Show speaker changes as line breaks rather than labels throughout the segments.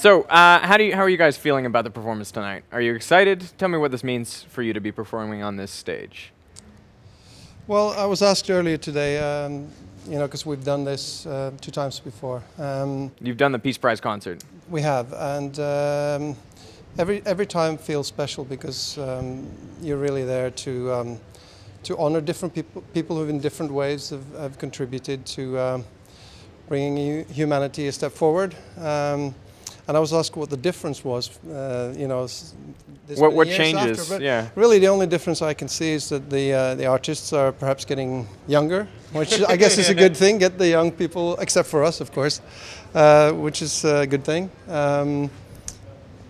So, how are you guys feeling about the performance tonight? Are you excited? Tell me what this means for you to be performing on this stage.
Well, I was asked earlier today, because we've done this 2 times before.
You've done the Peace Prize Concert.
We have, and every time feels special because you're really there to honor different people who in different ways have contributed to bringing humanity a step forward. And I was asked what the difference was,
What changes?
After, but
yeah.
really the only difference I can see is that the artists are perhaps getting younger, which I guess is a good thing. Get the young people, except for us, of course, which is a good thing.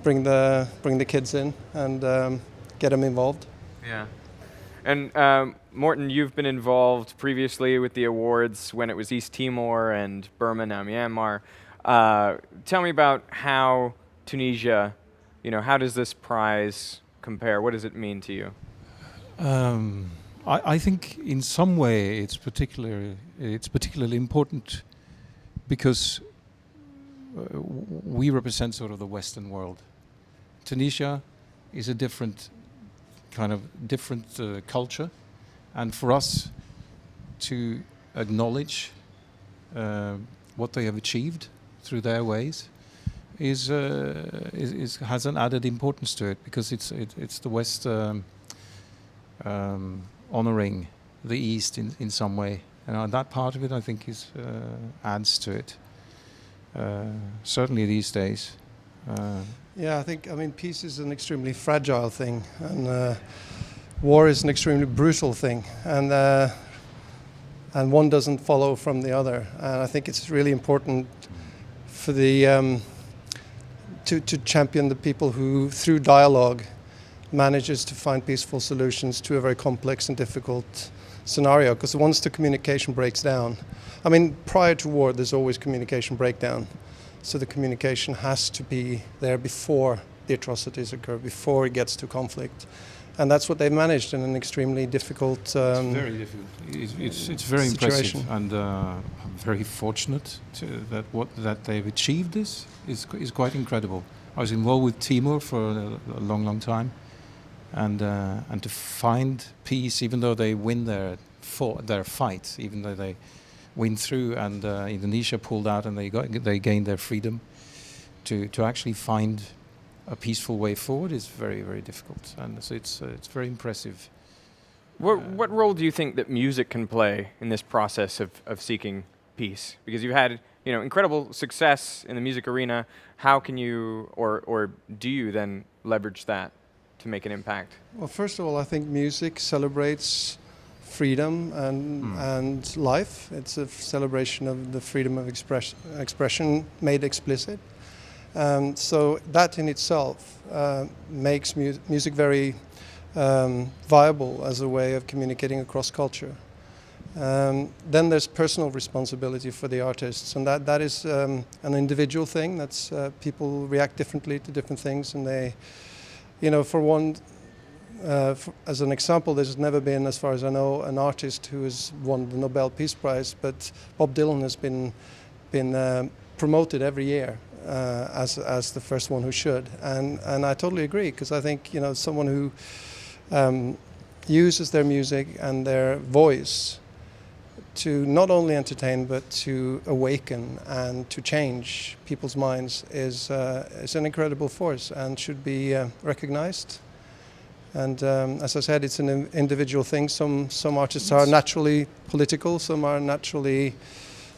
Bring the kids in and get them involved.
Yeah. And Morten, you've been involved previously with the awards when it was East Timor and Burma, now Myanmar. Tell me about how Tunisia, how does this prize compare? What does it mean to you?
I think in some way it's particularly important because we represent sort of the Western world. Tunisia is a different culture, and for us to acknowledge what they have achieved through their ways has an added importance to it because it's the West honoring the East in some way, and that part of it I think adds to it. Certainly these days.
Yeah, I mean, peace is an extremely fragile thing, and war is an extremely brutal thing, and one doesn't follow from the other. And I think it's really important for to champion the people who, through dialogue, manages to find peaceful solutions to a very complex and difficult scenario. Because once the communication breaks down, I mean, prior to war, there's always communication breakdown. So the communication has to be there before the atrocities occur, before it gets to conflict. And that's what they've managed in an extremely difficult
it's very difficult. It's very
situation.
Impressive, and I'm very fortunate that they've achieved this is quite incredible. I was involved with Timor for a long time, and to find peace, even though they win their fight, even though they win through, and Indonesia pulled out, and they gained their freedom, to actually find a peaceful way forward is very, very difficult, and so it's very impressive.
What role do you think that music can play in this process of seeking peace? Because you've had incredible success in the music arena. How can you or do you then leverage that to make an impact?
Well, first of all, I think music celebrates freedom and life. It's a celebration of the freedom of expression made explicit. So that in itself makes music very viable as a way of communicating across culture. Then there's personal responsibility for the artists, and that is an individual thing. That's people react differently to different things, and they, for one, as an example, there's never been, as far as I know, an artist who has won the Nobel Peace Prize, but Bob Dylan has been promoted every year as the first one who should, and I totally agree, because I think someone who uses their music and their voice to not only entertain but to awaken and to change people's minds is an incredible force and should be recognized. And as I said, it's an individual thing. Some artists are naturally political, some are naturally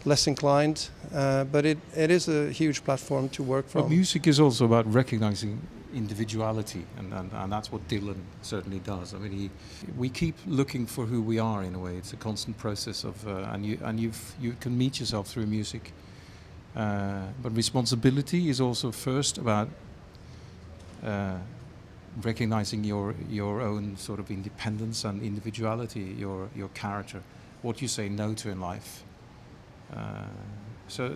less inclined, but it is a huge platform to work from.
But music is also about recognizing individuality, and that's what Dylan certainly does. I mean, we keep looking for who we are in a way. It's a constant process of, and you can meet yourself through music. But responsibility is also first about recognizing your own sort of independence and individuality, your character, what you say no to in life. So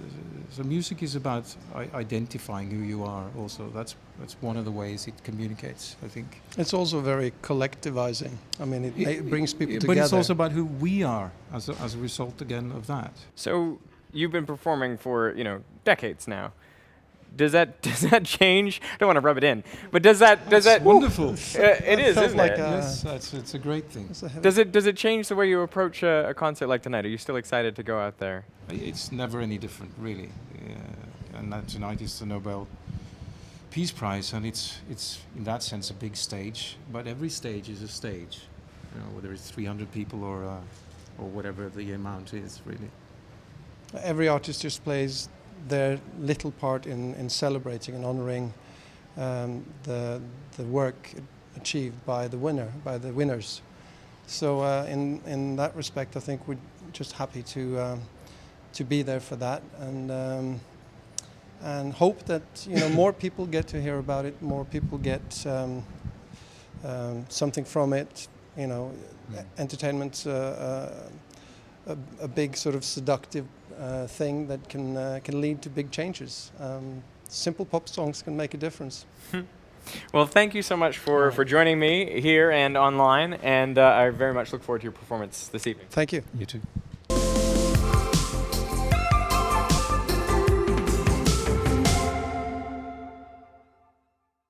music is about identifying who you are. Also, that's one of the ways it communicates, I think.
It's also very collectivizing. I mean, it brings people together.
But it's also about who we are as a result again of that.
So you've been performing for decades now. does that change? I don't want to rub it in, but does that
Wonderful.
it is,
felt
isn't
like
it?
Yes, it's a great thing.
It's a heavy-
Does it change the way you approach a concert like tonight? Are you still excited to go out there?
It's never any different, really. And tonight is the Nobel Peace Prize, and it's in that sense a big stage. But every stage is a stage, whether it's 300 people or whatever the amount is, really.
Every artist just plays their little part in celebrating and honoring the work achieved by the winners. So in that respect, I think we're just happy to be there for that, and hope that more people get to hear about it, more people get something from it. Entertainment's a big sort of seductive thing that can lead to big changes. Simple pop songs can make a difference.
Well, thank you so much for joining me here and online, and I very much look forward to your performance this evening.
Thank you.
You too.